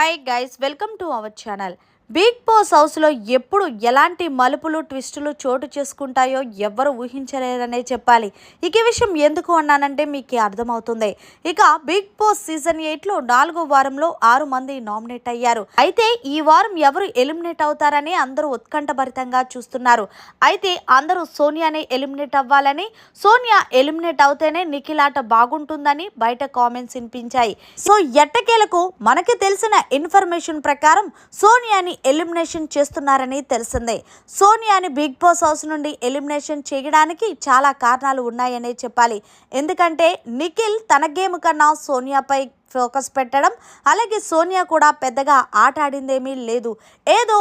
Hi guys, welcome to our channel. Bigg Boss హౌస్లో ఎప్పుడు ఎలాంటి మలుపులు ట్విస్టులు చోటు చేసుకుంటాయో ఎవ్వరు ఊహించలేరనే చెప్పాలి. ఇక విషయం ఎందుకు అన్నానంటే మీకు అర్థమవుతుంది. ఇక బిగ్ బాస్ సీజన్ 8లో 4వ వారంలో 6 మంది నామినేట్ అయ్యారు. అయితే ఈ వారం ఎవరు ఎలిమినేట్ అవుతారని అందరూ ఉత్కంఠభరితంగా చూస్తున్నారు. అయితే అందరూ సోనియానే ఎలిమినేట్ అవ్వాలని, సోనియా ఎలిమినేట్ అవుతేనే నిఖిల్ ఆట బాగుంటుందని బయట కామెంట్స్ వినిపించాయి. సో ఎట్టకేలకు మనకి తెలిసిన ఇన్ఫర్మేషన్ ప్రకారం సోనియాని ఎలిమినేషన్ చేస్తున్నారని తెలిసిందే. సోనియాని బిగ్ బాస్ హౌస్ నుండి ఎలిమినేషన్ చేయడానికి చాలా కారణాలు ఉన్నాయనే చెప్పాలి. ఎందుకంటే నిఖిల్ తన గేమ్ కన్నా సోనియాపై ఫోకస్ పెట్టడం, అలాగే సోనియా కూడా పెద్దగా ఆట ఆడిందేమీ లేదు. ఏదో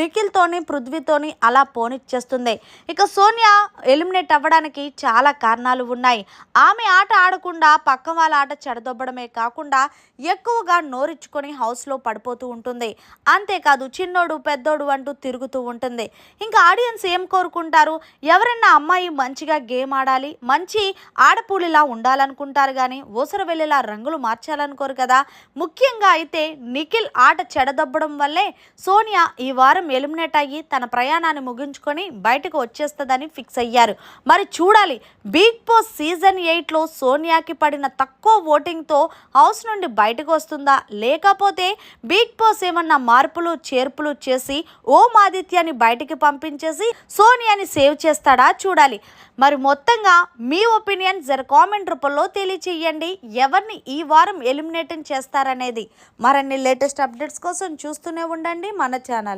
నిఖిల్తోని పృథ్వీతోని అలా పోనిచ్చేస్తుంది. ఇక సోనియా ఎలిమినేట్ అవ్వడానికి చాలా కారణాలు ఉన్నాయి. ఆమె ఆట ఆడకుండా పక్క వాళ్ళ ఆట చెడదొబ్బడమే కాకుండా ఎక్కువగా నోరిచ్చుకొని హౌస్లో పడిపోతూ ఉంటుంది. అంతేకాదు చిన్నోడు పెద్దోడు అంటూ తిరుగుతూ ఉంటుంది. ఇంకా ఆడియన్స్ ఏం కోరుకుంటారు? ఎవరైనా అమ్మాయి మంచిగా గేమ్ ఆడాలి, మంచి ఆడపూలిలా ఉండాలనుకుంటారు, కానీ ఊసర వెళ్ళేలా రంగులు మార్చాలనుకోరు కదా. ముఖ్యంగా అయితే నిఖిల్ ఆట చెడదొబ్బడం వల్లే సోనియా ఈ వారం ఎలిమినేట్ అయ్యి తన ప్రయాణాన్ని ముగించుకొని బయటకు వచ్చేస్తుందని ఫిక్స్ అయ్యారు. మరి చూడాలి, బిగ్ బాస్ సీజన్ 8లో సోనియాకి పడిన తక్కువ ఓటింగ్తో హౌస్ నుండి బయటకు వస్తుందా, లేకపోతే బిగ్ బాస్ ఏమన్నా మార్పులు చేర్పులు చేసి ఓం ఆదిత్యని బయటికి పంపించేసి సోనియాని సేవ్ చేస్తాడా చూడాలి. మరి మొత్తంగా మీ ఒపీనియన్ జర కామెంట్ రూపంలో తెలియచేయండి. ఎవరిని ఈ వారం ఎలిమినేట్ చేస్తారనేది. మరిన్ని లేటెస్ట్ అప్డేట్స్ కోసం చూస్తూనే ఉండండి మన ఛానల్.